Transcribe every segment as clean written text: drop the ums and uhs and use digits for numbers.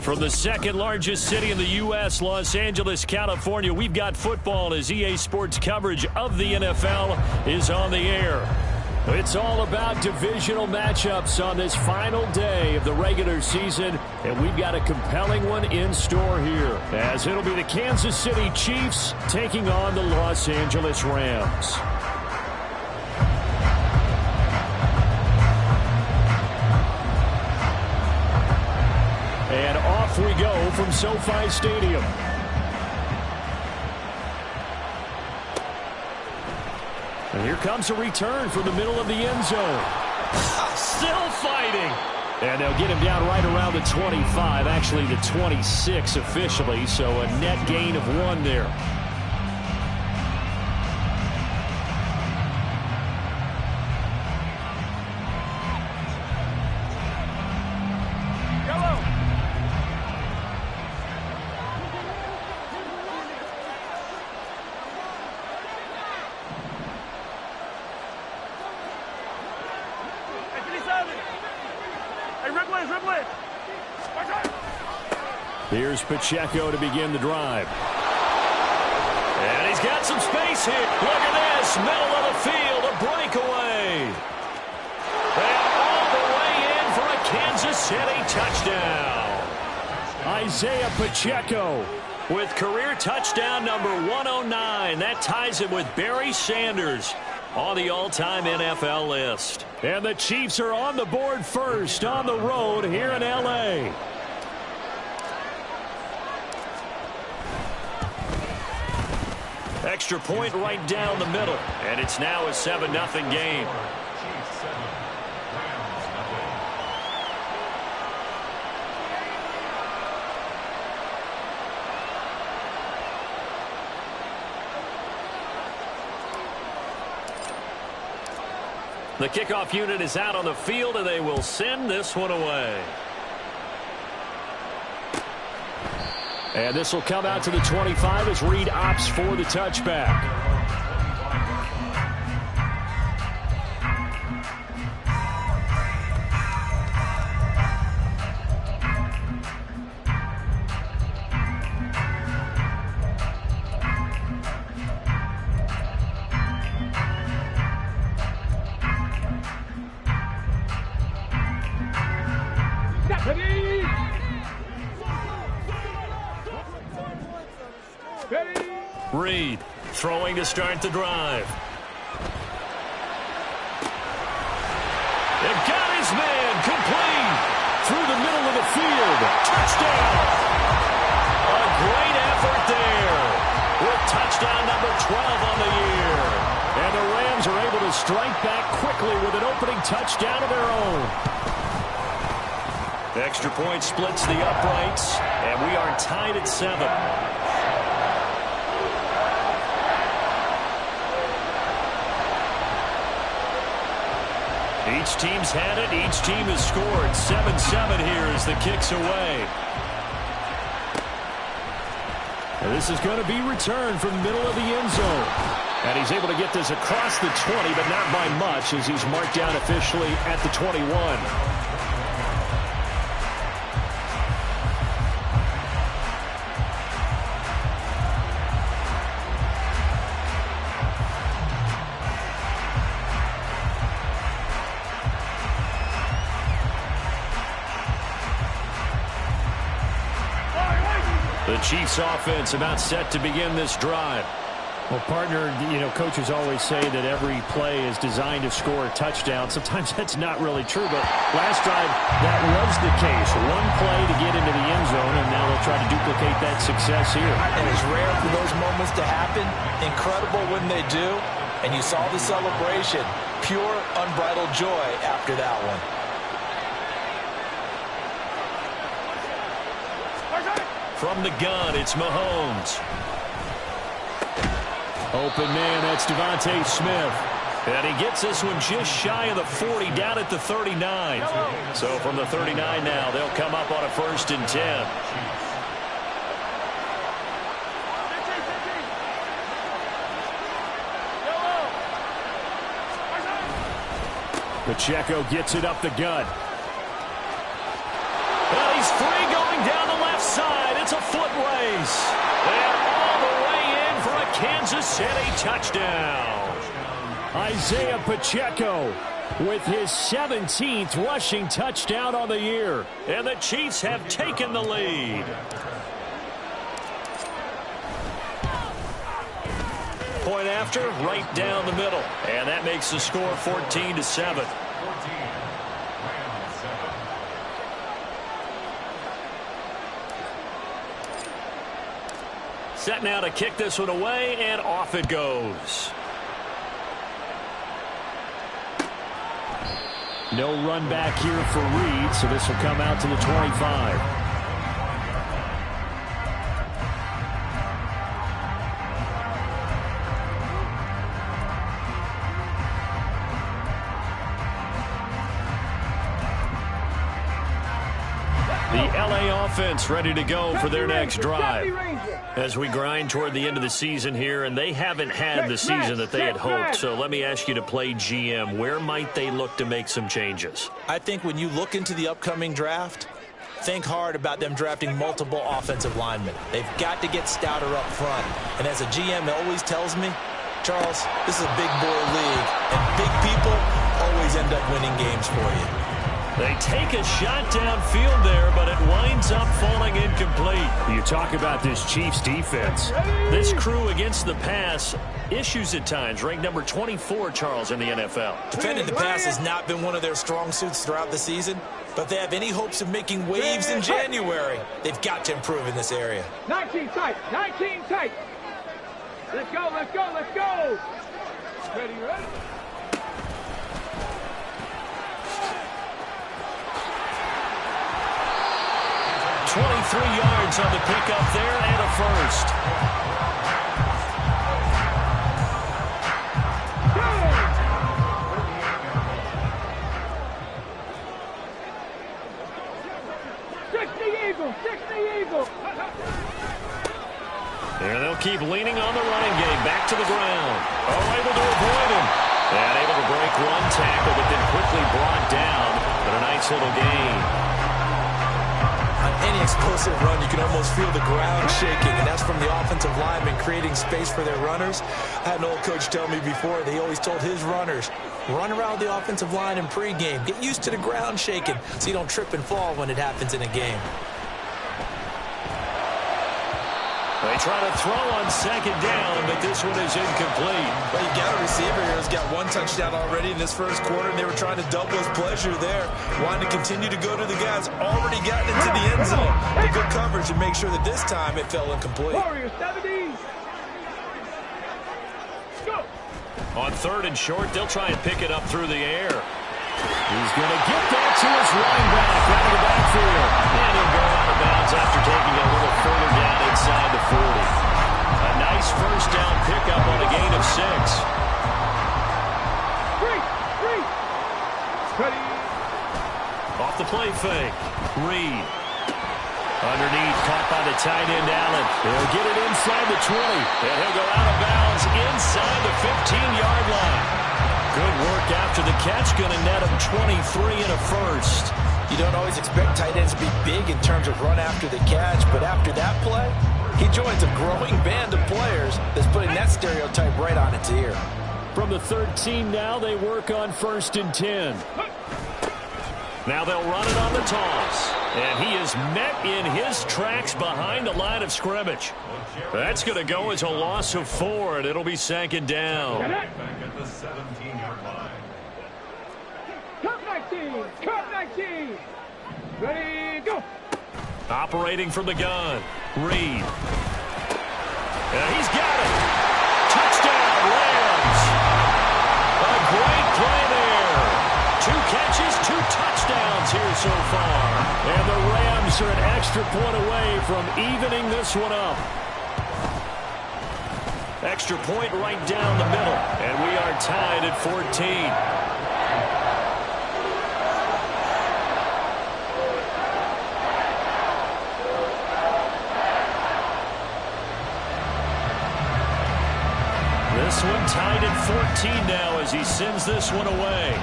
From the second largest city in the U.S., Los Angeles, California, we've got football as EA Sports coverage of the NFL is on the air. It's all about divisional matchups on this final day of the regular season, and we've got a compelling one in store here, as it'll be the Kansas City Chiefs taking on the Los Angeles Rams. And off we go from SoFi Stadium. And here comes a return from the middle of the end zone. Still fighting. And they'll get him down right around the 25, actually the 26 officially, so a net gain of 1 there. Here's Pacheco to begin the drive. And he's got some space here. Look at this. Middle of the field. A breakaway. And all the way in for a Kansas City touchdown. Isaiah Pacheco with career touchdown number 109. That ties him with Barry Sanders on the all-time NFL list. And the Chiefs are on the board first on the road here in L.A. Extra point right down the middle. And it's now a 7-0 game. The kickoff unit is out on the field, and they will send this one away. And this will come out to the 25 as Reed opts for the touchback. Reed throwing to start the drive. It got his man complete through the middle of the field. Touchdown. A great effort there with touchdown number 12 on the year. And the Rams are able to strike back quickly with an opening touchdown of their own. The extra point splits the uprights, and we are tied at 7. Each team's had it. Each team has scored. 7-7 here as the kick's away. And this is going to be returned from the middle of the end zone. And he's able to get this across the 20, but not by much as he's marked down officially at the 21. The Chiefs offense about set to begin this drive. Well, partner, coaches always say that every play is designed to score a touchdown. Sometimes that's not really true, but last drive, that was the case. One play to get into the end zone, and now they'll try to duplicate that success here. And it's rare for those moments to happen. Incredible when they do. And you saw the celebration. Pure, unbridled joy after that one. From the gun, it's Mahomes. Open man, that's Devontae Smith. And he gets this one just shy of the 40, down at the 39. So from the 39 now, they'll come up on a 1st and 10. Pacheco gets it up the gut. And he's free going down the left side. It's a foot race. And all the way in for a Kansas City touchdown. Isaiah Pacheco with his 17th rushing touchdown on the year. And the Chiefs have taken the lead. Point after, right down the middle. And that makes the score 14-7. Set now to kick this one away, and off it goes. No run back here for Reed, so this will come out to the 25. The LA offense ready to go for their next drive. As we grind toward the end of the season here, and they haven't had the season that they had hoped. So let me ask you to play GM. Where might they look to make some changes? I think when you look into the upcoming draft, think hard about them drafting multiple offensive linemen. They've got to get stouter up front. And as a GM always tells me, Charles, this is a big boy league, and big people always end up winning games for you. They take a shot downfield there, but it winds up falling incomplete. You talk about this Chiefs defense. This crew against the pass, issues at times, ranked number 24, Charles, in the NFL. Defending the pass has not been one of their strong suits throughout the season, but they have any hopes of making waves in January. They've got to improve in this area. 19 tight, 19 tight. Let's go, let's go, let's go. Ready, ready? 23 yards on the pickup there and a first. There they'll keep leaning on the running game. Back to the ground. Oh, able to avoid him. And able to break one tackle, but then quickly brought down. But a nice little gain. On any explosive run, you can almost feel the ground shaking, and that's from the offensive linemen creating space for their runners. I had an old coach tell me before, they always told his runners, run around the offensive line in pregame. Get used to the ground shaking so you don't trip and fall when it happens in a game. They try to throw on second down, but this one is incomplete. Well, you got a receiver here who's got one touchdown already in this first quarter, and they were trying to double his pleasure there. Wanting to continue to go to the guys already gotten into the end zone. The good coverage and make sure that this time it fell incomplete. Warriors, 70s. Go. On third and short, they'll try and pick it up through the air. He's going to get that to his running back out of the backfield. And he'll go out of bounds after taking a little further down inside the 40. A nice first down pickup on a gain of 6. Reed. Ready. Off the play fake. Reed. Underneath, caught by the tight end, Allen. He'll get it inside the 20. And he'll go out of bounds inside the 15-yard line. Good work after the catch. Going to net him 23 and a first. You don't always expect tight ends to be big in terms of run after the catch, but after that play, he joins a growing band of players that's putting that stereotype right on its ear. From the 13 now, they work on 1st and 10. Now they'll run it on the toss. And he is met in his tracks behind the line of scrimmage. That's going to go as a loss of 4, and it'll be second down. Back at the 17-yard line. Cut 19. Ready, go. Operating from the gun. Reed. And he's got it. Touchdown, Rams. A great play there. 2 catches, 2 touchdowns here so far. And the Rams are an extra point away from evening this one up. Extra point right down the middle. And we are tied at 14. This one tied at 14 now as he sends this one away.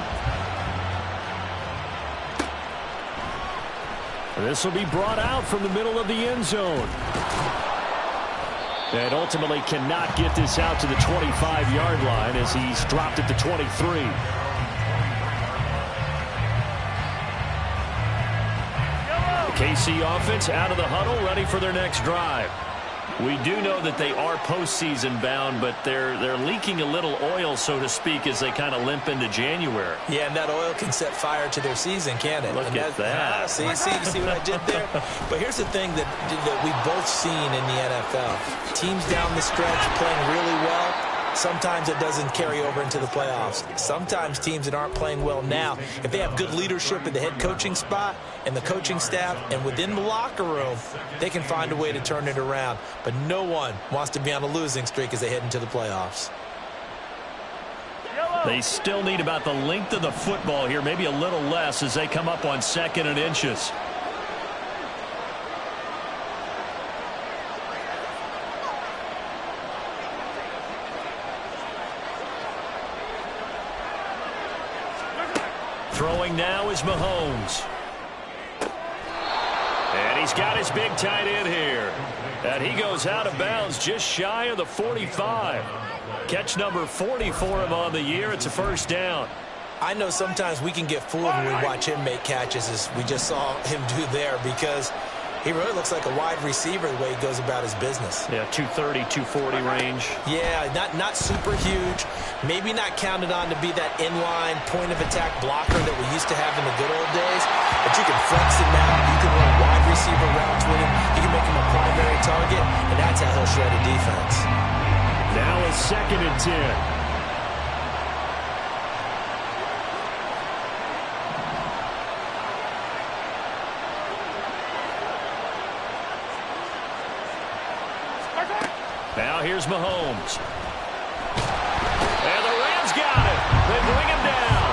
This will be brought out from the middle of the end zone. And ultimately cannot get this out to the 25-yard line as he's dropped at the 23. The KC offense out of the huddle, ready for their next drive. We do know that they are postseason bound, but they're leaking a little oil, so to speak, as they kind of limp into January. Yeah, and that oil can set fire to their season, can't it? Look at that. See what I did there? But here's the thing that we've both seen in the NFL. Teams down the stretch playing really well. Sometimes it doesn't carry over into the playoffs. Sometimes teams that aren't playing well now, if they have good leadership in the head coaching spot and the coaching staff and within the locker room, they can find a way to turn it around. But no one wants to be on a losing streak as they head into the playoffs. They still need about the length of the football here, maybe a little less as they come up on 2nd and inches. Throwing now is Mahomes. And he's got his big tight end here. And he goes out of bounds just shy of the 45. Catch number 40 for him on the year. It's a first down. I know sometimes we can get fooled when we watch him make catches, as we just saw him do there, because he really looks like a wide receiver the way he goes about his business. Yeah, 230, 240 range. Yeah, not super huge. Maybe not counted on to be that inline point-of-attack blocker that we used to have in the good old days. But you can flex him out. You can run wide receiver routes with him. You can make him a primary target, and that's how he'll shred a defense. Now it's 2nd and 10. Now here's Mahomes. And the Rams got it. They bring him down.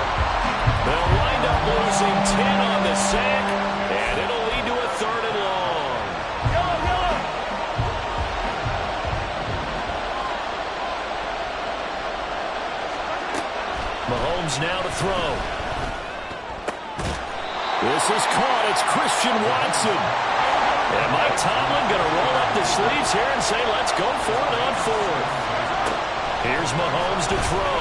They'll wind up losing 10 on the sack, and it'll lead to a 3rd and long. Mahomes now to throw. This is caught. It's Christian Watson. And Mike Tomlin going to roll up the sleeves here and say, let's go for it on 4th. Here's Mahomes to throw.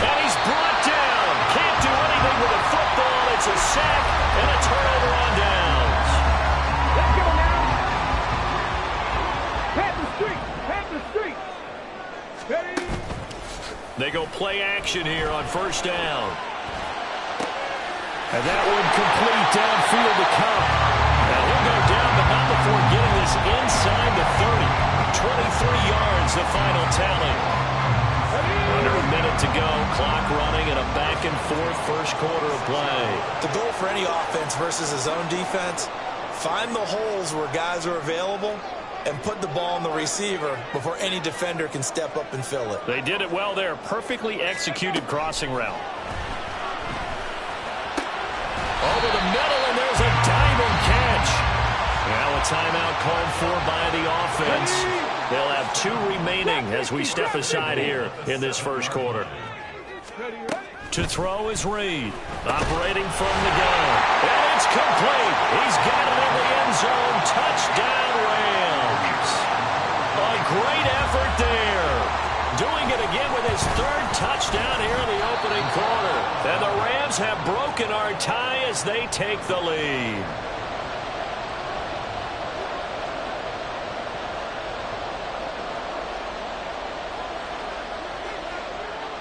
And he's brought down. Can't do anything with the football. It's a sack and a turnover on downs. Let's go now. Panther Street. Ready? They go play action here on 1st down. And that one complete downfield to Cup. Now he'll go down, but not before getting this inside the 30. 23 yards, the final tally. Under a minute to go, clock running, and a back-and-forth first quarter of play. The goal for any offense versus his own defense, find the holes where guys are available and put the ball on the receiver before any defender can step up and fill it. They did it well there. Perfectly executed crossing route. Over the middle, and there's a diving catch. Now a timeout called for by the offense. They'll have 2 remaining as we step aside here in this first quarter. To throw is Reed, operating from the gun. And it's complete. He's got it in the end zone. Touchdown, Rams. A great effort there. Doing it again with his 3rd touchdown here in the opening quarter. And the Rams have broken our tie as they take the lead.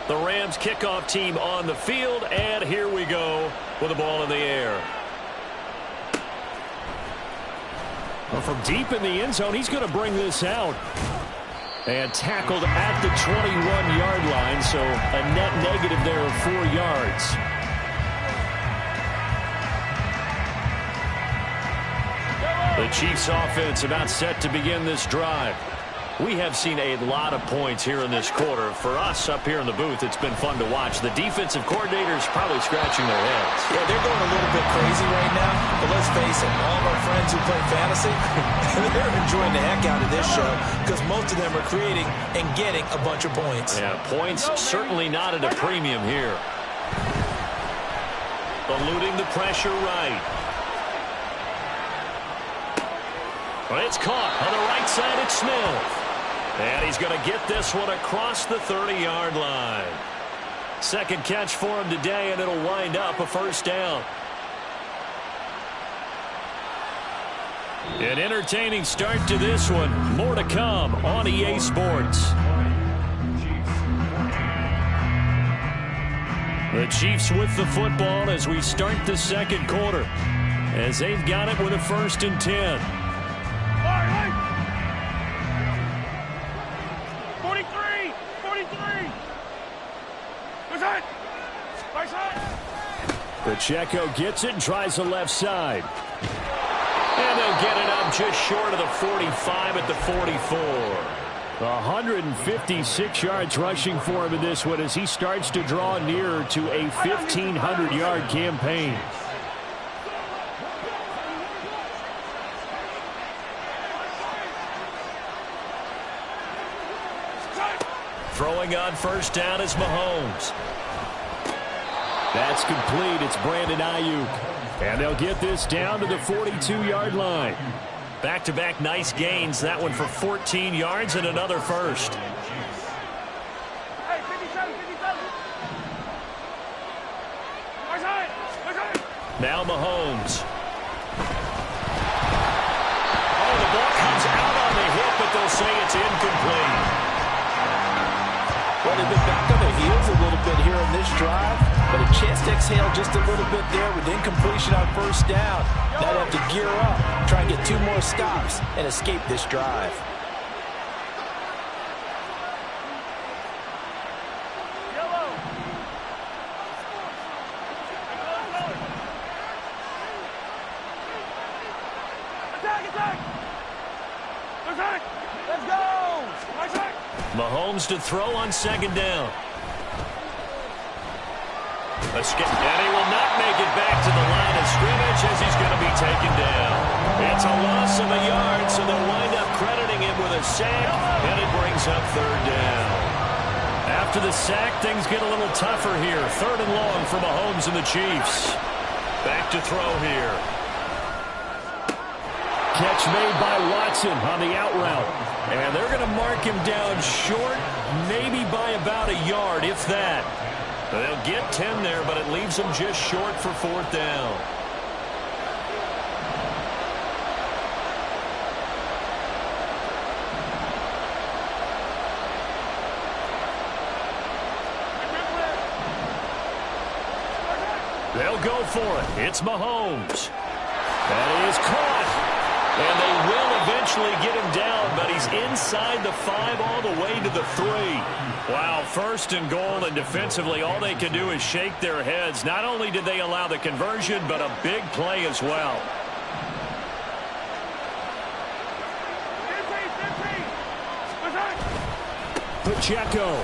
The Rams kickoff team on the field, and here we go with the ball in the air. Well, from deep in the end zone, he's going to bring this out. And tackled at the 21-yard line, so a net negative there of 4 yards. The Chiefs offense about set to begin this drive. We have seen a lot of points here in this quarter. For us up here in the booth, it's been fun to watch. The defensive coordinators probably scratching their heads. Yeah, they're going a little bit crazy right now. But let's face it, all of our friends who play fantasy, they're enjoying the heck out of this show because most of them are creating and getting a bunch of points. Yeah, points certainly not at a premium here. Eluding the pressure right. Well, it's caught on the right side. It's Smith. And he's going to get this one across the 30-yard line. Second catch for him today, and it'll wind up a first down. An entertaining start to this one. More to come on EA Sports. The Chiefs with the football as we start the second quarter, as they've got it with a 1st and 10. 43! 43! Right side! Pacheco gets it and tries the left side. And they'll get it up just short of the 45 at the 44. 156 yards rushing for him in this one as he starts to draw nearer to a 1,500-yard campaign. Throwing on first down is Mahomes. That's complete. It's Brandon Ayuk. And they'll get this down to the 42-yard line. Back-to-back nice gains. That one for 14 yards and another first. Hey, 57, 57. Right side. Now Mahomes. Oh, the ball comes out on the hit, but they'll say it's incomplete. Well, they've been back on their heels a little bit here in this drive, but a chance to exhale just a little bit there with incompletion on first down. Now they have to gear up, try and get 2 more stops, and escape this drive. Yellow. Attack! Let's go! Right side! Mahomes to throw on second down. And he will not make it back to the line of scrimmage as he's going to be taken down. It's a loss of a yard, so they'll wind up crediting him with a sack, and it brings up 3rd down. After the sack, things get a little tougher here. 3rd and long for Mahomes and the Chiefs. Back to throw here. Catch made by Watson on the out route. And they're going to mark him down short, maybe by about a yard, if that. They'll get 10 there, but it leaves them just short for 4th down. They'll go for it. It's Mahomes. That is caught. And they will eventually get him down, but he's inside the 5 all the way to the 3. Wow, 1st and goal, and defensively all they can do is shake their heads. Not only did they allow the conversion, but a big play as well. Pacheco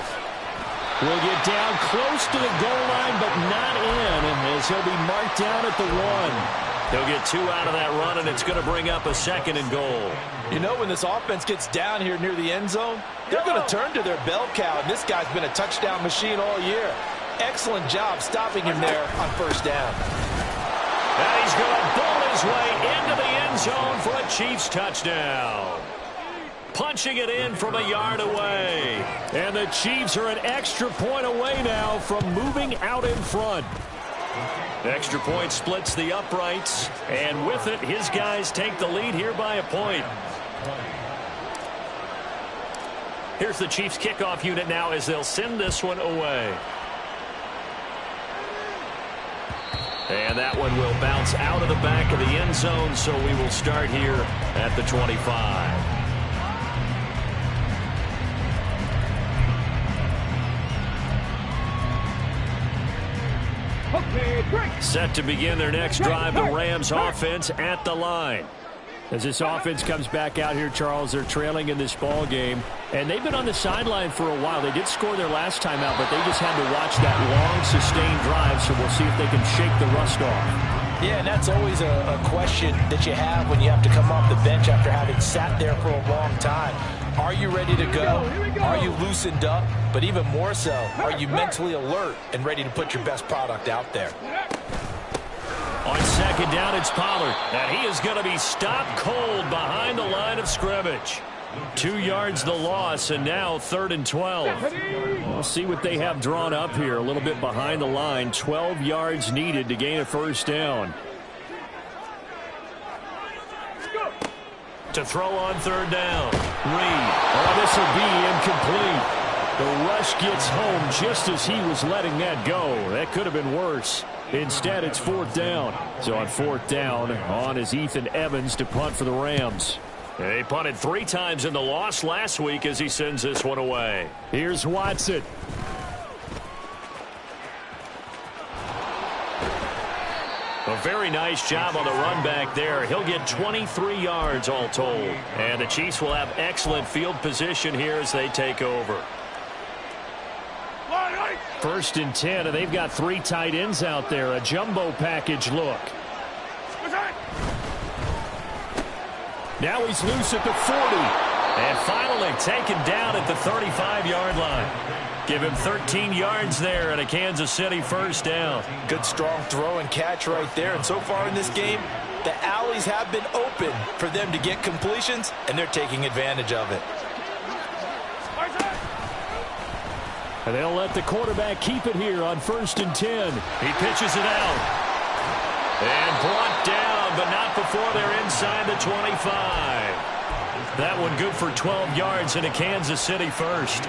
will get down close to the goal line, but not in, as he'll be marked down at the 1. They'll get 2 out of that run, and it's going to bring up a 2nd and goal. You know, when this offense gets down here near the end zone, they're going to turn to their bell cow, and this guy's been a touchdown machine all year. Excellent job stopping him there on first down. And he's going to bowl his way into the end zone for a Chiefs touchdown. Punching it in from a yard away. And the Chiefs are an extra point away now from moving out in front. Extra point splits the uprights, and with it, his guys take the lead here by a point. Here's the Chiefs kickoff unit now as they'll send this one away. And that one will bounce out of the back of the end zone, so we will start here at the 25. Set to begin their next drive, the Rams offense at the line. As this offense comes back out here, Charles, they're trailing in this ball game, and they've been on the sideline for a while. They did score their last time out, but they just had to watch that long, sustained drive, so we'll see if they can shake the rust off. Yeah, and that's always a question that you have when you have to come off the bench after having sat there for a long time. Are you ready to go? Are you loosened up? But even more so, are you mentally alert and ready to put your best product out there? On second down, it's Pollard. And he is going to be stopped cold behind the line of scrimmage. 2 yards the loss, and now 3rd and 12. We'll see what they have drawn up here. A little bit behind the line. 12 yards needed to gain a first down. To throw on 3rd down. Reed. Oh, this will be incomplete. The rush gets home just as he was letting that go. That could have been worse. Instead, it's 4th down. So on 4th down, on is Ethan Evans to punt for the Rams. He punted 3 times in the loss last week as he sends this one away. Here's Watson. A very nice job on the run back there. He'll get 23 yards all told. And the Chiefs will have excellent field position here as they take over. 1st and 10, and they've got 3 tight ends out there. A jumbo package look. Now he's loose at the 40. And finally taken down at the 35-yard line. Give him 13 yards there and a Kansas City first down. Good strong throw and catch right there. And so far in this game, the alleys have been open for them to get completions, and they're taking advantage of it. And they'll let the quarterback keep it here on 1st and 10. He pitches it out. And brought down, but not before they're inside the 25. That one good for 12 yards and a Kansas City first.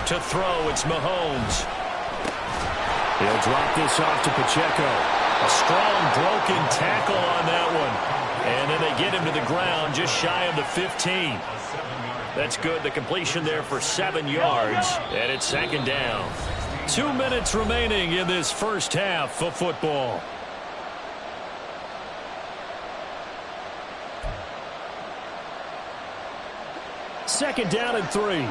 To throw, it's Mahomes. He'll drop this off to Pacheco. A strong broken tackle on that one. And then they get him to the ground just shy of the 15. That's good. The completion there for 7 yards. And it's 2nd down. 2 minutes remaining in this first half of football. Second down and 3.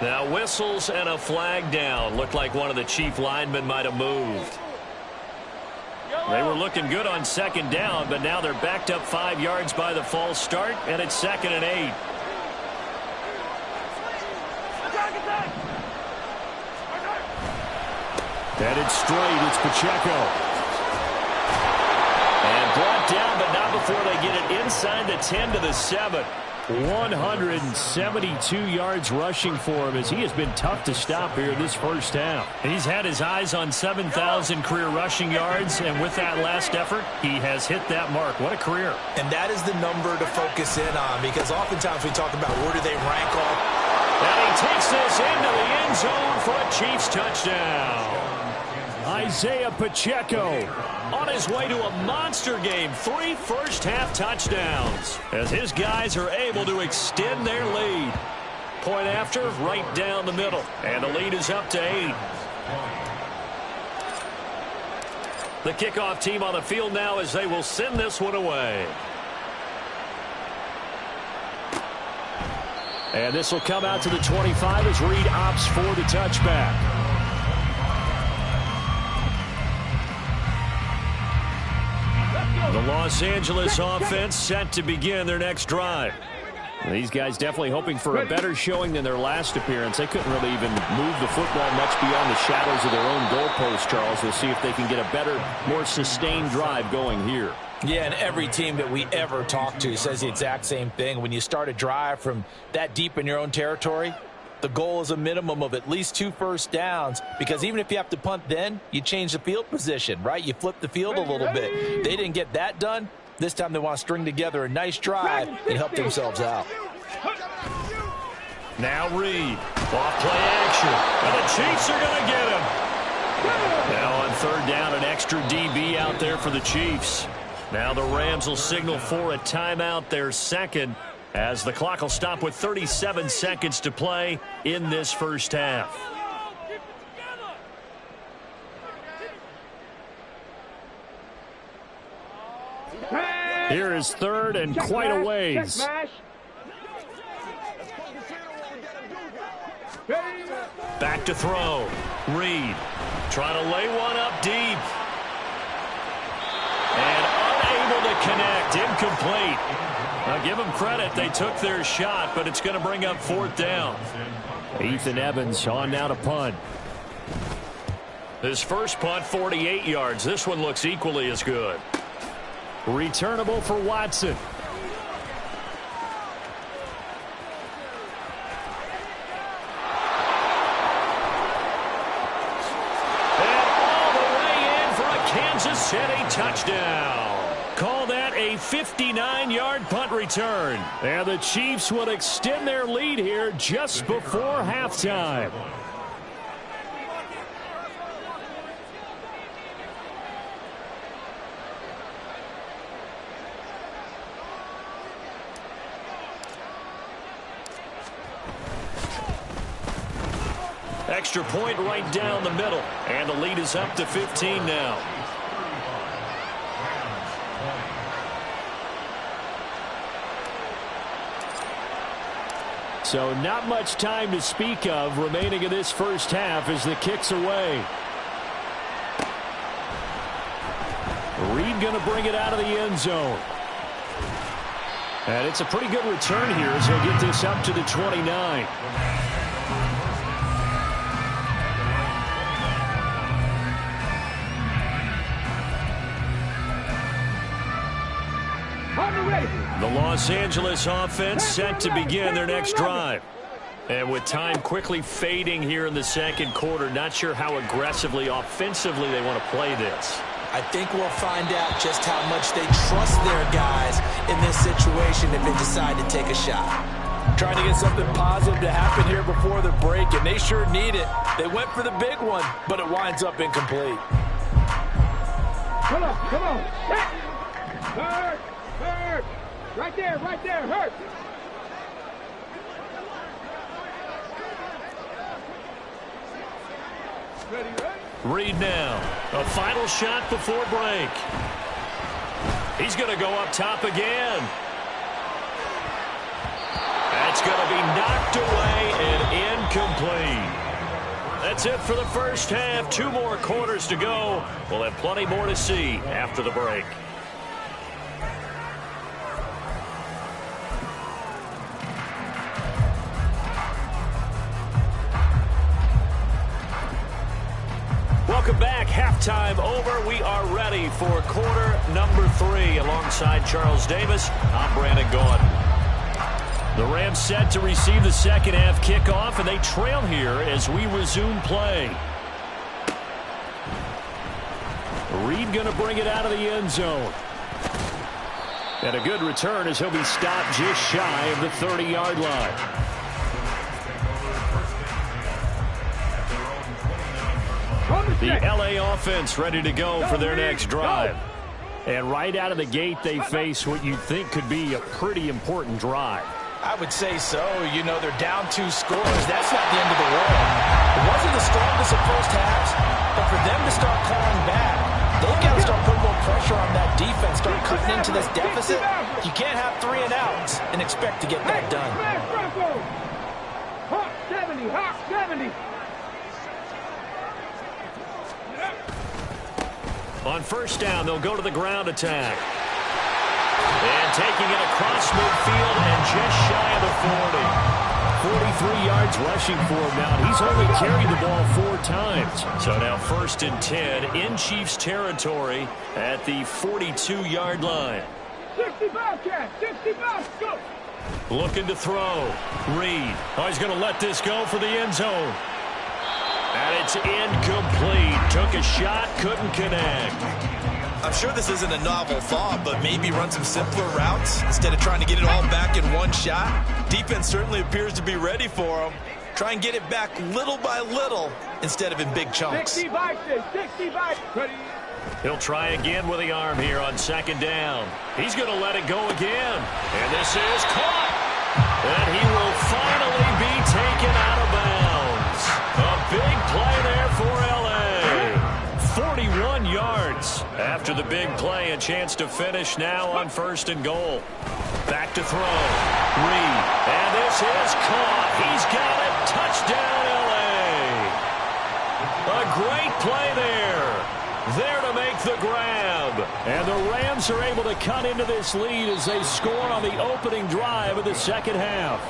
Now whistles and a flag down. Looked like one of the Chief linemen might have moved. They were looking good on 2nd down, but now they're backed up 5 yards by the false start, and it's 2nd and 8. Headed straight, it's Pacheco. And brought down, but not before they get it inside the 10 to the 7. 172 yards rushing for him as he has been tough to stop here in this first half. He's had his eyes on 7,000 career rushing yards, and with that last effort, he has hit that mark. What a career. And that is the number to focus in on, because oftentimes we talk about where do they rank off. And he takes this into the end zone for a Chiefs touchdown. Isaiah Pacheco on his way to a monster game. 3 first-half touchdowns as his guys are able to extend their lead. Point after, right down the middle. And the lead is up to 8. The kickoff team on the field now as they will send this one away. And this will come out to the 25 as Reed opts for the touchback. The Los Angeles offense set to begin their next drive. These guys definitely hoping for a better showing than their last appearance. They couldn't really even move the football much beyond the shadows of their own goalpost, Charles. We'll see if they can get a better, more sustained drive going here. Yeah, and every team that we ever talk to says the exact same thing. When you start a drive from that deep in your own territory, the goal is a minimum of at least 2 first downs, because even if you have to punt then, you change the field position, right? You flip the field a little bit. They didn't get that done. This time they want to string together a nice drive and help themselves out. Now Reed, off play action, and the Chiefs are going to get him. Now on 3rd down, an extra DB out there for the Chiefs. Now the Rams will signal for a timeout, their second, as the clock will stop with 37 seconds to play in this first half. Here is 3rd and quite a ways. Back Back to throw. Reed trying to lay one up deep. And unable to connect. Incomplete. Now give them credit. They took their shot, but it's going to bring up 4th down. Ethan Evans on now to punt. His first punt, 48 yards. This one looks equally as good. Returnable for Watson. And all the way in for a Kansas City touchdown. Call that a 59-yard punt return. And the Chiefs will extend their lead here just before halftime. Extra point right down the middle. And the lead is up to 15 now. So not much time to speak of remaining in this first half as the kick's away. Reed going to bring it out of the end zone. And it's a pretty good return here as he'll get this up to the 29. The Los Angeles offense set to begin their next drive. And with time quickly fading here in the second quarter, not sure how aggressively, offensively they want to play this. I think we'll find out just how much they trust their guys in this situation if they decide to take a shot. Trying to get something positive to happen here before the break, and they sure need it. They went for the big one, but it winds up incomplete. Come on, come on. Hurt, hurt. Right there, hurt. Ready? Reed now. A final shot before break. He's going to go up top again. That's going to be knocked away and incomplete. That's it for the first half. 2 more quarters to go. We'll have plenty more to see after the break. Welcome back. Halftime over. We are ready for quarter number 3. Alongside Charles Davis, I'm Brandon Gaudin. The Rams set to receive the second half kickoff, and they trail here as we resume play. Reed going to bring it out of the end zone. And a good return as he'll be stopped just shy of the 30-yard line. The L.A. offense ready to go for their next drive. And right out of the gate, they face what you think could be a pretty important drive. I would say so. You know, they're down 2 scores. That's not the end of the world. It wasn't the strongest of first halves, but for them to start clawing back, they've got to start putting more pressure on that defense, start cutting into this deficit. You can't have 3 and outs and expect to get that done. Hawk 70, Hawk 70. On first down, they'll go to the ground attack. And taking it across midfield and just shy of the 40. 43 yards rushing for him now. He's only carried the ball 4 times. So now 1st and 10 in Chiefs territory at the 42-yard line. 65, Cat. 65, go. Looking to throw. Reed. Oh, he's going to let this go for the end zone. And it's incomplete. Took a shot, couldn't connect. I'm sure this isn't a novel thought, but maybe run some simpler routes instead of trying to get it all back in one shot. Defense certainly appears to be ready for him. Try and get it back little by little instead of in big chunks. 65, 65. Ready. He'll try again with the arm here on 2nd down. He's going to let it go again. And this is caught. And he will finally be taken out of bounds. A big play there for L.A. 41 yards after the big play. A chance to finish now on 1st and goal. Back to throw. Reed. And this is caught. He's got it. Touchdown, L.A. great play there. There to make the grab. And the Rams are able to cut into this lead as they score on the opening drive of the second half.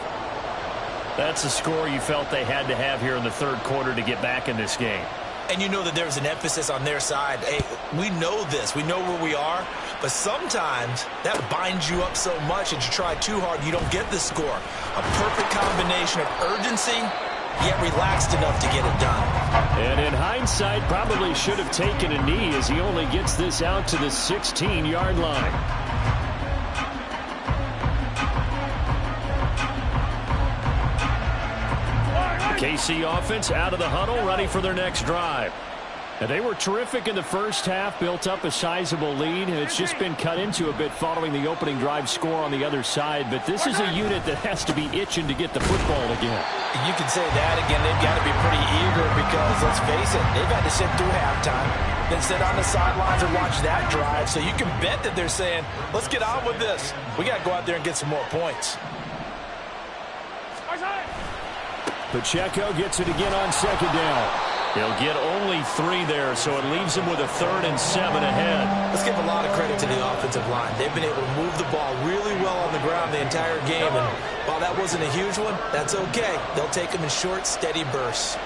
That's a score you felt they had to have here in the third quarter to get back in this game. And you know that there's an emphasis on their side. Hey, we know this. We know where we are. But sometimes that binds you up so much that you try too hard, you don't get the score. A perfect combination of urgency, yet relaxed enough to get it done. And in hindsight, probably should have taken a knee as he only gets this out to the 16-yard line. KC offense out of the huddle, ready for their next drive. And they were terrific in the first half, built up a sizable lead, and it's just been cut into a bit following the opening drive score on the other side. But this is a unit that has to be itching to get the football again. You can say that again. They've got to be pretty eager because, let's face it, they've had to sit through halftime, then sit on the sidelines and watch that drive. So you can bet that they're saying, let's get on with this. We got to go out there and get some more points. Pacheco gets it again on second down. He'll get only 3 there, so it leaves him with a 3rd and 7 ahead. Let's give a lot of credit to the offensive line. They've been able to move the ball really well on the ground the entire game, and while that wasn't a huge one, that's okay. They'll take them in short, steady bursts.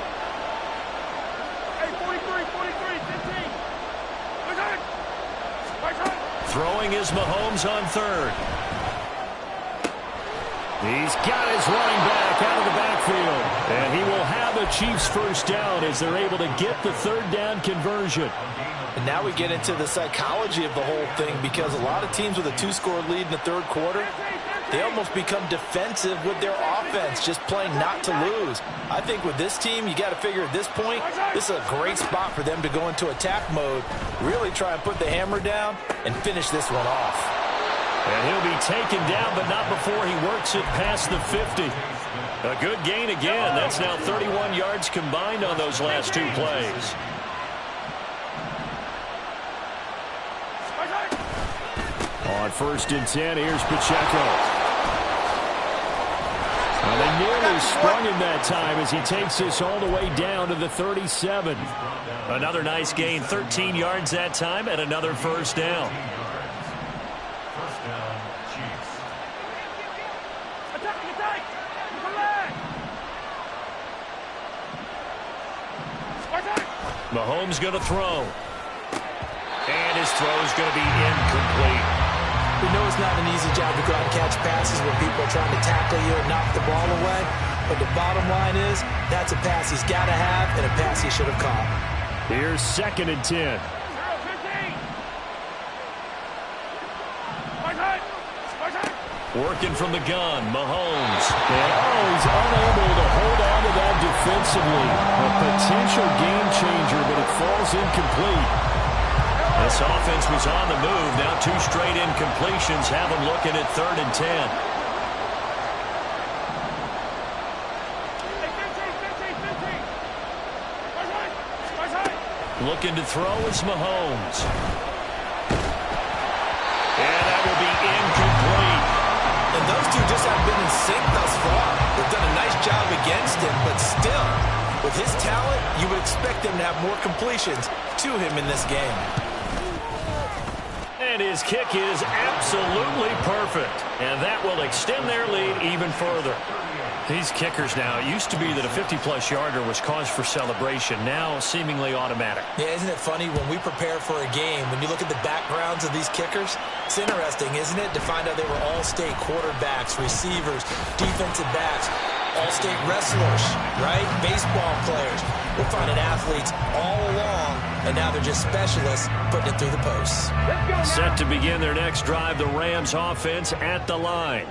Hey, 43, 15. Throwing is Mahomes on 3rd. He's got his running back out of the backfield. And he will have the Chiefs first down as they're able to get the 3rd down conversion. And now we get into the psychology of the whole thing, because a lot of teams with a 2-score lead in the third quarter, they almost become defensive with their offense, just playing not to lose. I think with this team, you got to figure at this point, this is a great spot for them to go into attack mode, really try and put the hammer down and finish this one off. And he'll be taken down, but not before he works it past the 50. A good gain again. That's now 31 yards combined on those last 2 plays. On 1st and 10, here's Pacheco. Well, they nearly sprung him that time as he takes this all the way down to the 37. Another nice gain, 13 yards that time, and another first down. Mahomes going to throw. And his throw is going to be incomplete. We know it's not an easy job to go out and catch passes when people are trying to tackle you and knock the ball away. But the bottom line is, that's a pass he's got to have and a pass he should have caught. Here's 2nd and 10. Working from the gun, Mahomes. And he's unable to hold on to that defensively. A potential game changer, but it falls incomplete. This offense was on the move. Now 2 straight incompletions have them looking at 3rd and 10. Looking to throw is Mahomes. And that will be incomplete. And those two just have been in sync thus far. They've done a nice job against him, but still, with his talent, you would expect them to have more completions to him in this game. And his kick is absolutely perfect. And that will extend their lead even further. These kickers now, it used to be that a 50-plus yarder was cause for celebration. Now seemingly automatic. Yeah, isn't it funny when we prepare for a game, when you look at the backgrounds of these kickers, it's interesting, isn't it, to find out they were all-state quarterbacks, receivers, defensive backs, all-state wrestlers, right? Baseball players. We're finding athletes all along, and now they're just specialists putting it through the posts. Set to begin their next drive, the Rams offense at the line.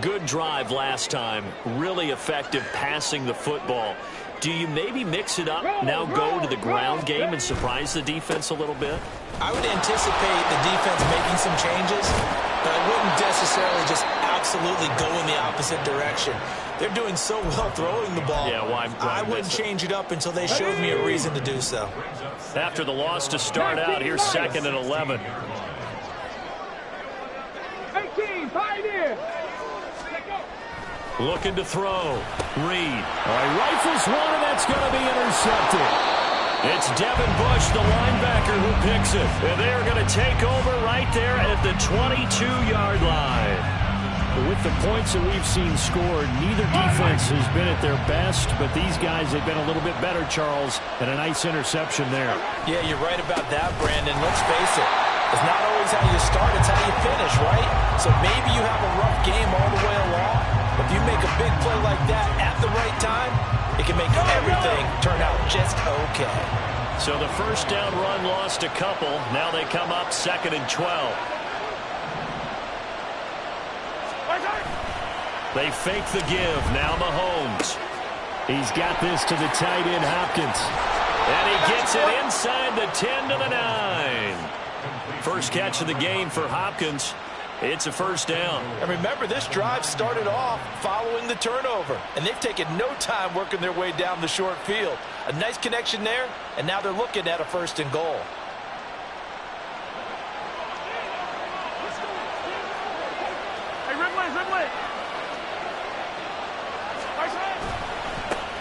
Good drive last time. Really effective passing the football. Do you maybe mix it up, now go to the ground game and surprise the defense a little bit? I would anticipate the defense making some changes, but I wouldn't necessarily just absolutely go in the opposite direction. They're doing so well throwing the ball. Yeah, why I wouldn't change it up until they showed me a reason to do so. After the loss to start out, here's 2nd and 11. 18, pioneer. Looking to throw. Reed. All right, rifles one, and that's going to be intercepted. It's Devin Bush, the linebacker, who picks it. And they're going to take over right there at the 22-yard line. With the points that we've seen scored, neither defense has been at their best, but these guys have been a little bit better, Charles, and a nice interception there. Yeah, you're right about that, Brandon. Let's face it. It's not always how you start, it's how you finish, right? So maybe you have a rough game all the way along, but if you make a big play like that at the right time, it can make everything turn out just okay. So the first down run lost a couple. Now they come up 2nd and 12. They fake the give. Now Mahomes. He's got this to the tight end, Hopkins. And he gets it inside the 10 to the 9. First catch of the game for Hopkins. It's a first down. And remember, this drive started off following the turnover. And they've taken no time working their way down the short field. A nice connection there, and now they're looking at a 1st and goal.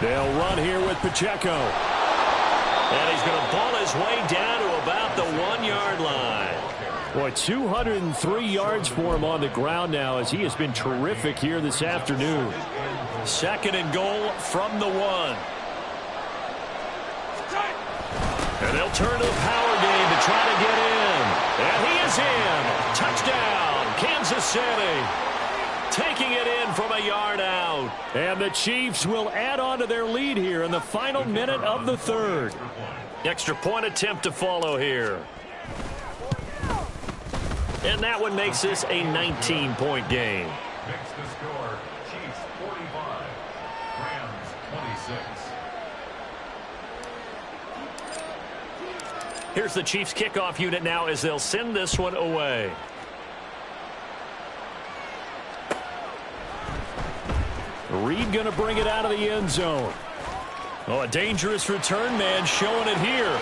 They'll run here with Pacheco. And he's going to ball his way down to about the 1-yard line. Boy, 203 yards for him on the ground now as he has been terrific here this afternoon. 2nd and goal from the 1. And they'll turn to the power game to try to get in. And he is in. Touchdown, Kansas City. Taking it in from a yard out. And the Chiefs will add on to their lead here in the final minute of the 3rd. Extra point attempt to follow here. And that one makes this a 19-point game. Makes the score Chiefs 45, Rams 26. Here's the Chiefs kickoff unit now as they'll send this one away. Reed going to bring it out of the end zone. Oh, a dangerous return man showing it here.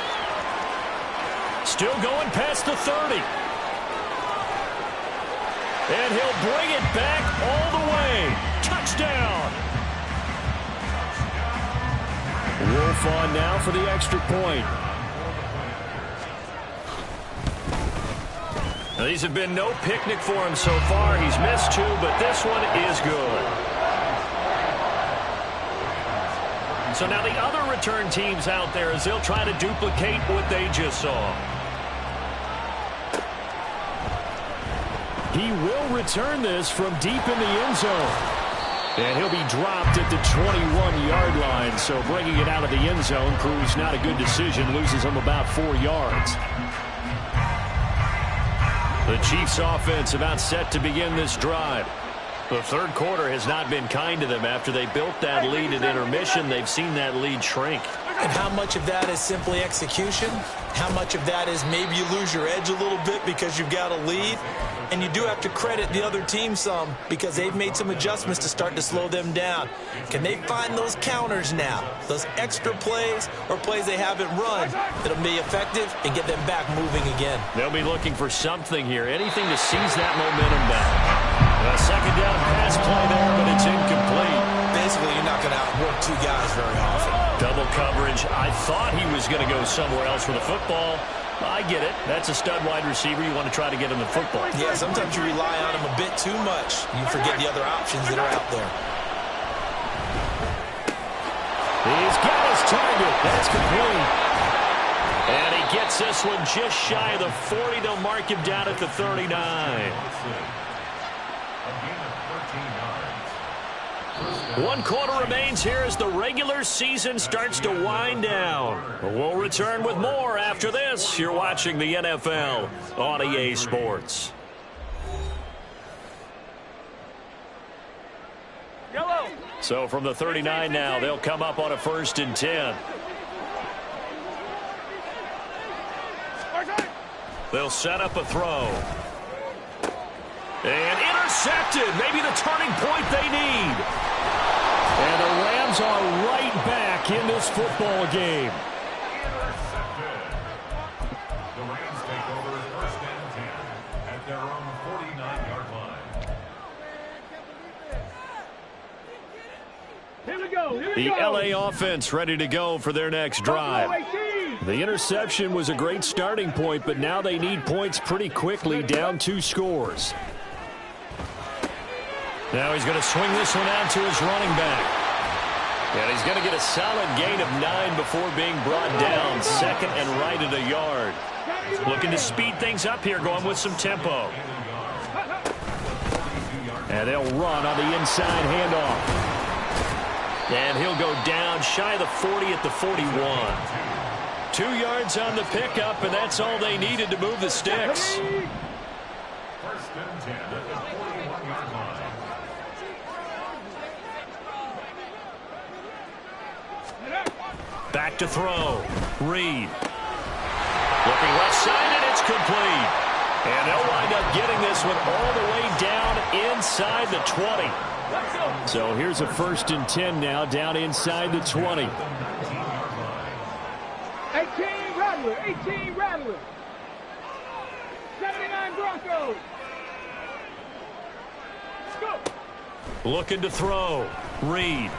Still going past the 30. And he'll bring it back all the way. Touchdown. Wolf on now for the extra point. Now, these have been no picnic for him so far. He's missed 2, but this one is good. So now the other return teams out there as they'll try to duplicate what they just saw. He will return this from deep in the end zone. And he'll be dropped at the 21-yard line. So bringing it out of the end zone proves not a good decision. Loses him about 4 yards. The Chiefs offense about set to begin this drive. The 3rd quarter has not been kind to them. After they built that lead at intermission, they've seen that lead shrink. And how much of that is simply execution? How much of that is maybe you lose your edge a little bit because you've got a lead? And you do have to credit the other team some because they've made some adjustments to start to slow them down. Can they find those counters now? Those extra plays or plays they haven't run that'll be effective and get them back moving again? They'll be looking for something here. Anything to seize that momentum back. A 2nd down pass play there, but it's incomplete. Basically, you're not going to outwork 2 guys very often. Double coverage. I thought he was going to go somewhere else with the football. I get it. That's a stud wide receiver. You want to try to get him the football. Yeah, sometimes you rely on him a bit too much. You forget the other options that are out there. He's got his target. That's complete. And he gets this one just shy of the 40. They'll mark him down at the 39. One quarter remains here as the regular season starts to wind down. We'll return with more after this. You're watching the NFL on EA Sports. Yellow. So from the 39 now, they'll come up on a 1st and 10. They'll set up a throw. And intercepted. Maybe the turning point they need. And the Rams are right back in this football game. The Rams take over 1st and 10 at their own 49-yard line. Here we go. The LA offense ready to go for their next drive. The interception was a great starting point, but now they need points pretty quickly, down 2 scores. Now he's going to swing this one out to his running back. And he's going to get a solid gain of 9 before being brought down. Second and right at a yard. Looking to speed things up here, going with some tempo. And they'll run on the inside handoff. And he'll go down shy of the 40 at the 41. 2 yards on the pickup, and that's all they needed to move the sticks. First and 10 at the 41-yard line. Back to throw. Reed. Looking left side, and it's complete. And they'll wind up getting this one all the way down inside the 20. So here's a 1st and 10 now, down inside the 20. 18 Rattler, 18 Rattler. 79 Broncos. Go. Looking to throw. Reed.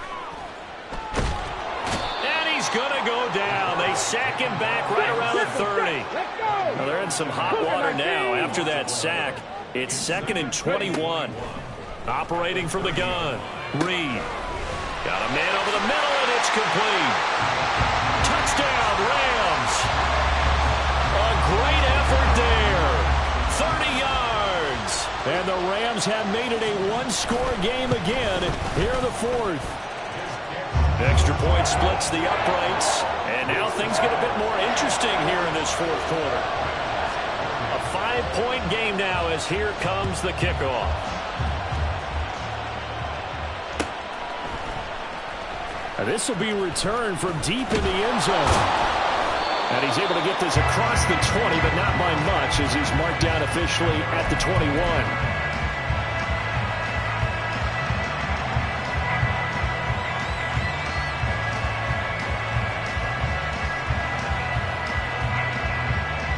He's going to go down. They sack him back right around the 30. Well, they're in some hot water now after that sack. It's 2nd and 21. Operating from the gun. Reed. Got a man over the middle, and it's complete. Touchdown, Rams. A great effort there. 30 yards. And the Rams have made it a 1-score game again here in the 4th. Extra point splits the uprights, and now things get a bit more interesting here in this 4th quarter. A 5-point game now as here comes the kickoff. And this will be returned from deep in the end zone. And he's able to get this across the 20, but not by much as he's marked down officially at the 21.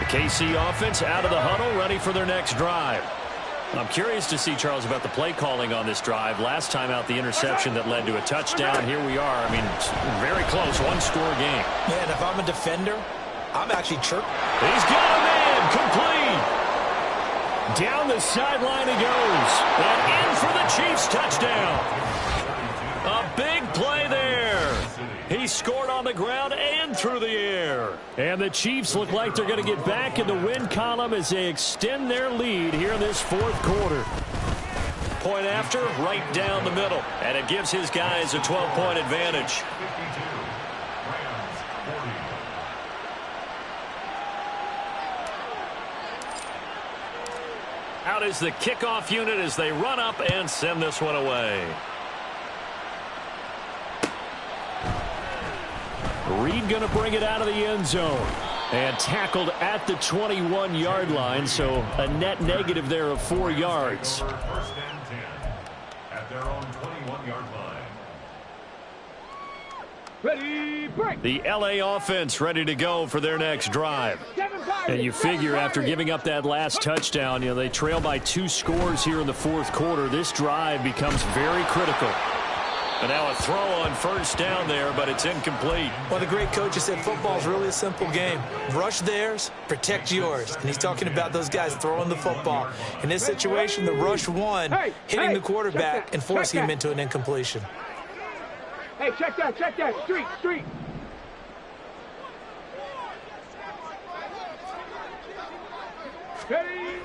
KC offense out of the huddle, ready for their next drive. I'm curious to see, Charles, about the play calling on this drive. Last time out, the interception that led to a touchdown. Here we are. I mean, very close, 1-score game. Man, if I'm a defender, I'm actually chirping. He's got a man, complete. Down the sideline he goes. And in for the Chiefs touchdown. A big play there. He scored on the ground and through the air. And the Chiefs look like they're going to get back in the win column as they extend their lead here in this 4th quarter. Point after, right down the middle. And it gives his guys a 12-point advantage. Out is the kickoff unit as they run up and send this one away. Reed going to bring it out of the end zone. And tackled at the 21-yard line, so a net negative there of 4 yards. First and 10 at their own 21-yard line. Ready, break. The LA offense ready to go for their next drive. And you figure after giving up that last touchdown, you know, they trail by 2 scores here in the 4th quarter. This drive becomes very critical. And now a throw on 1st down there, but it's incomplete. Well, the great coach said football is really a simple game. Rush theirs, protect yours. And he's talking about those guys throwing the football. In this situation, the rush one, hitting the quarterback and forcing him into an incompletion. Hey, check that. Street. Ready.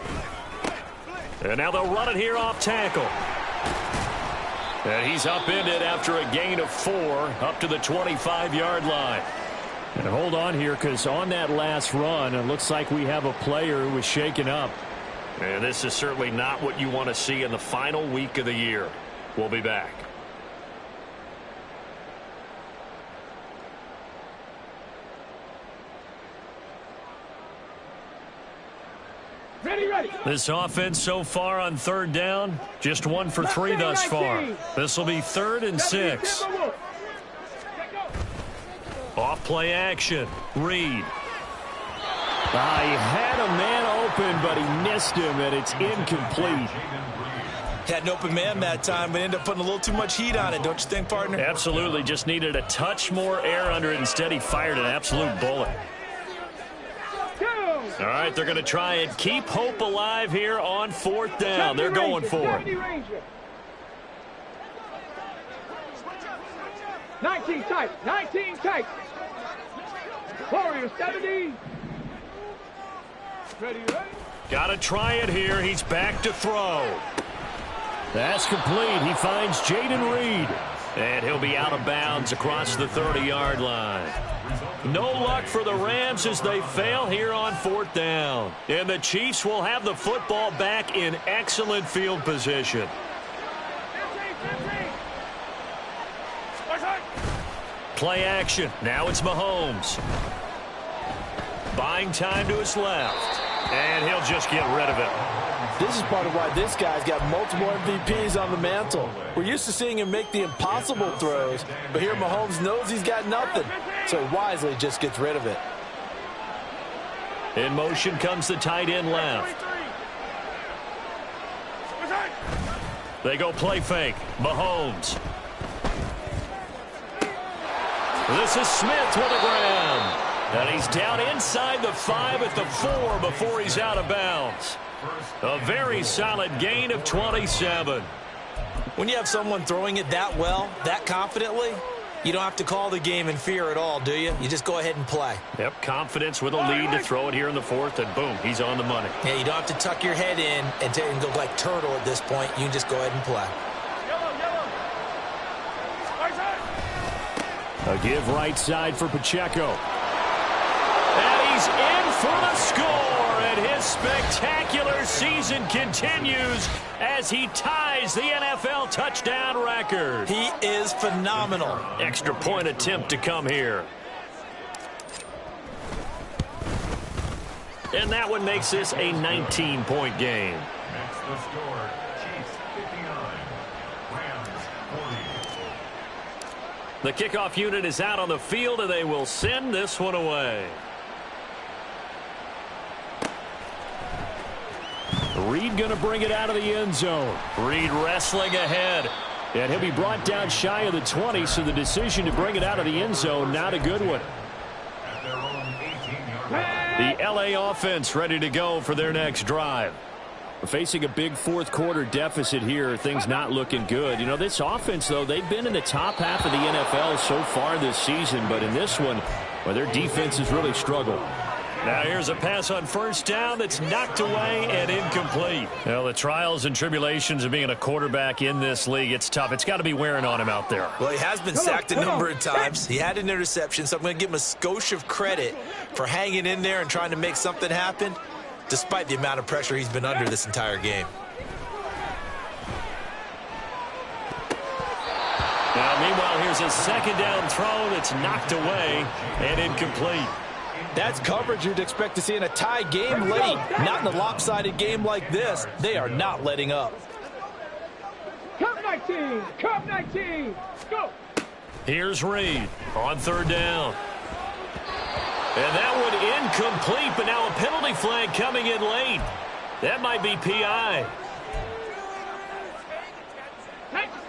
And now they'll run it here off tackle. And he's upended after a gain of 4 up to the 25-yard line. And hold on here, because on that last run, it looks like we have a player who was shaken up. And this is certainly not what you want to see in the final week of the year. We'll be back. Ready. This offense so far on 3rd down, just 1 for 3 thus far. This will be 3rd and 6. Off play action. Reed. He had a man open, but he missed him, and it's incomplete. Had an open man that time, but ended up putting a little too much heat on it, don't you think, partner? Absolutely. Just needed a touch more air under it. Instead, he fired an absolute bullet. All right, they're going to try and keep hope alive here on 4th down. They're going for it. 19 tight, 19 tight. Warrior 70. Ready. Got to try it here. He's back to throw. That's complete. He finds Jaden Reed. And he'll be out of bounds across the 30-yard line. No luck for the Rams as they fail here on 4th down. And the Chiefs will have the football back in excellent field position. Play action. Now it's Mahomes. Buying time to his left. And he'll just get rid of it. This is part of why this guy's got multiple MVPs on the mantle. We're used to seeing him make the impossible throws, but here Mahomes knows he's got nothing, so wisely just gets rid of it. In motion comes the tight end left. They go play fake. Mahomes. This is Smith to the ground. And he's down inside the 5 at the 4 before he's out of bounds. A very solid gain of 27. When you have someone throwing it that well, that confidently, you don't have to call the game in fear at all, do you? You just go ahead and play. Yep, confidence with a lead to throw it here in the 4th, and boom, he's on the money. Yeah, you don't have to tuck your head in and go like turtle at this point. You can just go ahead and play. A give right side for Pacheco. And he's in for the score, and his spectacular season continues as he ties the NFL touchdown record. He is phenomenal. Extra point attempt to come here. And that one makes this a 19-point game. Next the score, Chiefs 59, Rams 40. The kickoff unit is out on the field, and they will send this one away. Reed going to bring it out of the end zone. Reed wrestling ahead. And he'll be brought down shy of the 20, so the decision to bring it out of the end zone, not a good one. At their own 18-yard line. The L.A. offense ready to go for their next drive. We're facing a big fourth-quarter deficit here. Things not looking good. You know, this offense, though, they've been in the top half of the NFL so far this season, but in this one, well, their defense has really struggled. Now here's a pass on first down that's knocked away and incomplete. Well, the trials and tribulations of being a quarterback in this league, it's tough. It's got to be wearing on him out there. Well, he has been sacked a number of times. He had an interception, so I'm going to give him a skosh of credit for hanging in there and trying to make something happen, despite the amount of pressure he's been under this entire game. Now, meanwhile, here's a second down throw that's knocked away and incomplete. That's coverage you'd expect to see in a tie game late. Not in a lopsided game like this. They are not letting up. Cup 19, Cup 19, go. Here's Reed on third down. And that one incomplete, but now a penalty flag coming in late. That might be PI.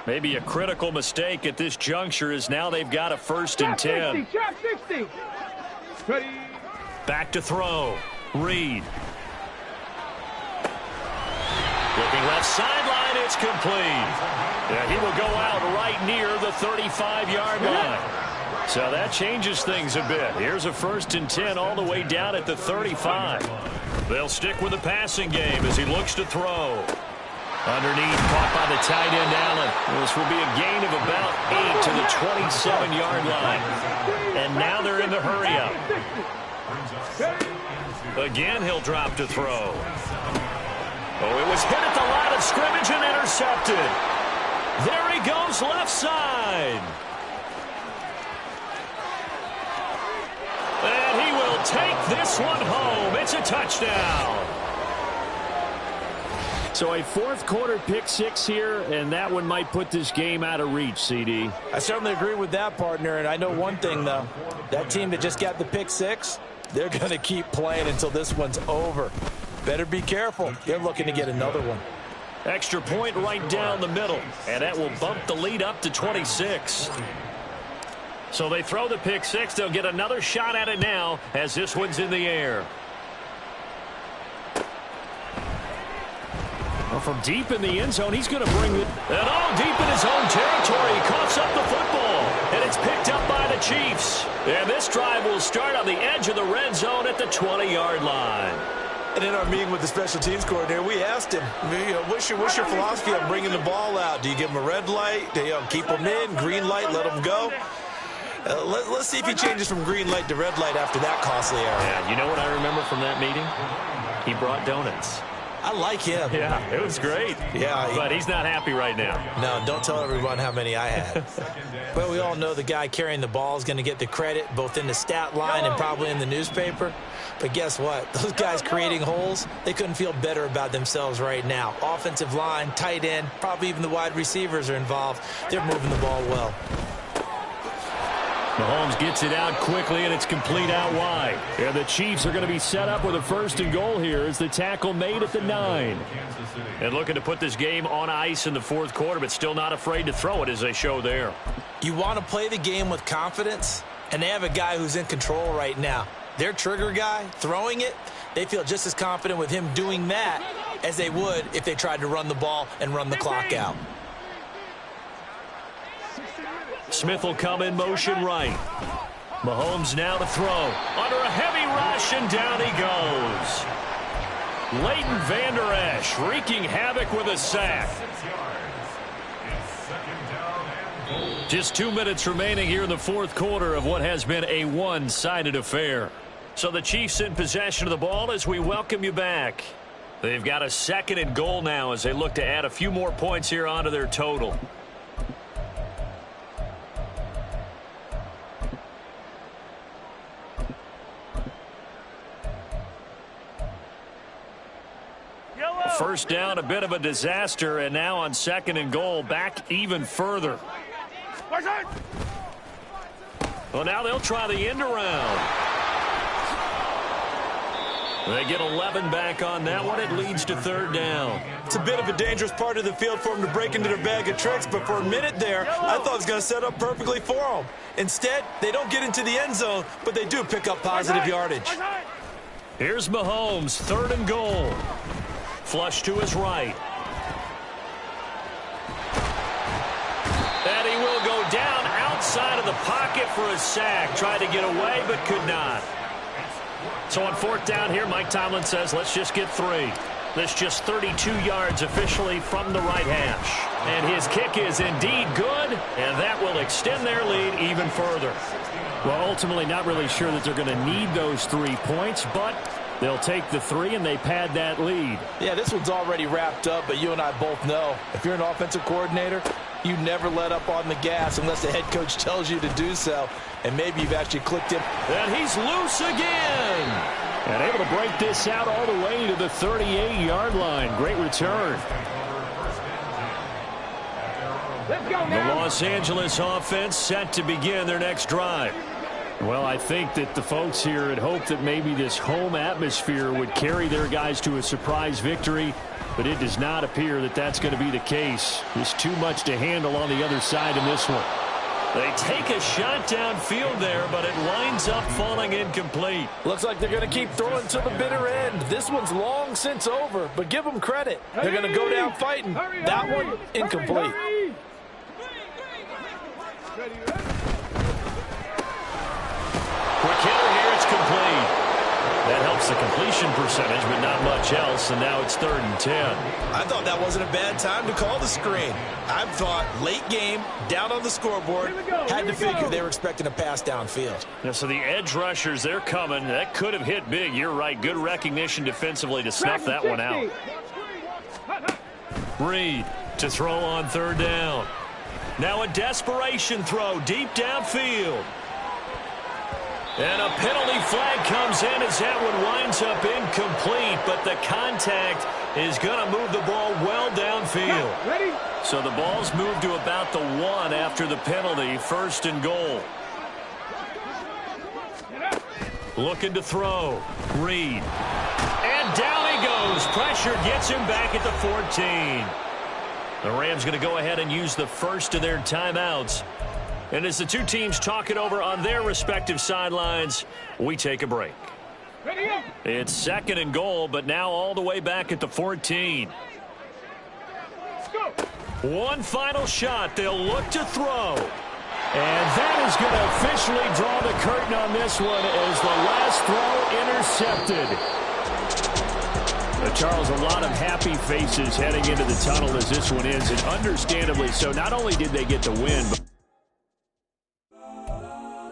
Maybe a critical mistake at this juncture is now they've got a 1st and 10. Trap 60. Ready. Back to throw. Reed. Looking left sideline, it's complete. And he will go out right near the 35-yard line. So that changes things a bit. Here's a 1st and 10 all the way down at the 35. They'll stick with the passing game as he looks to throw. Underneath, caught by the tight end, Allen. This will be a gain of about 8 to the 27-yard line. And now they're in the hurry-up. Again, he'll drop to throw. Oh, it was hit at the line of scrimmage and intercepted. There he goes left side. And he will take this one home. It's a touchdown. So a fourth-quarter pick six here, and that one might put this game out of reach, CD. I certainly agree with that, partner, and I know one thing, though. That team that just got the pick six, they're going to keep playing until this one's over. Better be careful. They're looking to get another one. Extra point right down the middle, and that will bump the lead up to 26. So they throw the pick six. They'll get another shot at it now as this one's in the air. Well, from deep in the end zone, he's going to bring it. And all deep in his own territory. He coughs up the football. And it's picked up by the Chiefs. And this drive will start on the edge of the red zone at the 20-yard line. And in our meeting with the special teams coordinator, we asked him, what's your philosophy on bringing the ball out? Do you give him a red light? Do you keep him in? Green light, let him go? Let's see if he changes from green light to red light after that costly error. Yeah, you know what I remember from that meeting? He brought donuts. I like him. Yeah, it was great. Yeah, but he's not happy right now. No, don't tell everyone how many I had. Well, we all know the guy carrying the ball is going to get the credit, both in the stat line and probably in the newspaper. But guess what? Those guys creating holes, they couldn't feel better about themselves right now. Offensive line, tight end, probably even the wide receivers are involved. They're moving the ball well. Mahomes gets it out quickly, and it's complete out wide. And the Chiefs are going to be set up with a 1st and goal here as the tackle made at the 9. And looking to put this game on ice in the 4th quarter, but still not afraid to throw it as they show there. You want to play the game with confidence, and they have a guy who's in control right now. Their trigger guy throwing it, they feel just as confident with him doing that as they would if they tried to run the ball and run the clock out. Smith will come in motion right. Mahomes now to throw. Under a heavy rush, and down he goes. Leighton Vander Esch wreaking havoc with a sack. Just 2 minutes remaining here in the 4th quarter of what has been a one-sided affair. So the Chiefs in possession of the ball as we welcome you back. They've got a 2nd and goal now as they look to add a few more points here onto their total. First down, a bit of a disaster, and now on 2nd and goal, back even further. Well, now they'll try the end around. They get 11 back on that one. It leads to 3rd down. It's a bit of a dangerous part of the field for them to break into their bag of tricks, but for a minute there, I thought it was going to set up perfectly for them. Instead, they don't get into the end zone, but they do pick up positive yardage. Here's Mahomes, 3rd and goal. Flush to his right. And he will go down outside of the pocket for a sack. Tried to get away, but could not. So on 4th down here, Mike Tomlin says, let's just get 3. That's just 32 yards officially from the right hash. And his kick is indeed good, and that will extend their lead even further. Well, ultimately not really sure that they're going to need those 3 points, but they'll take the 3 and they pad that lead. Yeah, this one's already wrapped up, but you and I both know if you're an offensive coordinator, you never let up on the gas unless the head coach tells you to do so. And maybe you've actually clicked him. And he's loose again. And able to break this out all the way to the 38-yard line. Great return. Let's go The now. Los Angeles offense set to begin their next drive. Well, I think that the folks here had hoped that maybe this home atmosphere would carry their guys to a surprise victory, but it does not appear that that's going to be the case. There's too much to handle on the other side in this one. They take a shot downfield there, but it winds up falling incomplete. Looks like they're going to keep throwing to the bitter end. This one's long since over, but give them credit. They're going to go down fighting. That one, incomplete. Quick hitter here, it's complete. That helps the completion percentage, but not much else, and now it's 3rd and 10. I thought that wasn't a bad time to call the screen. I thought late game, down on the scoreboard, had to figure they were expecting a pass downfield. Yeah, so the edge rushers, they're coming. That could have hit big. You're right. Good recognition defensively to snuff that one out. Reed to throw on 3rd down. Now a desperation throw deep downfield. And a penalty flag comes in as that one winds up incomplete, but the contact is going to move the ball well downfield. Ready? So the ball's moved to about the 1 after the penalty, 1st and goal. Looking to throw. Reed. And down he goes. Pressure gets him back at the 14. The Rams going to go ahead and use the first of their timeouts. And as the two teams talk it over on their respective sidelines, we take a break. Ready up. It's 2nd and goal, but now all the way back at the 14. One final shot. They'll look to throw. And that is going to officially draw the curtain on this one as the last throw intercepted. Charles, a lot of happy faces heading into the tunnel as this one ends, and understandably so. Not only did they get the win, but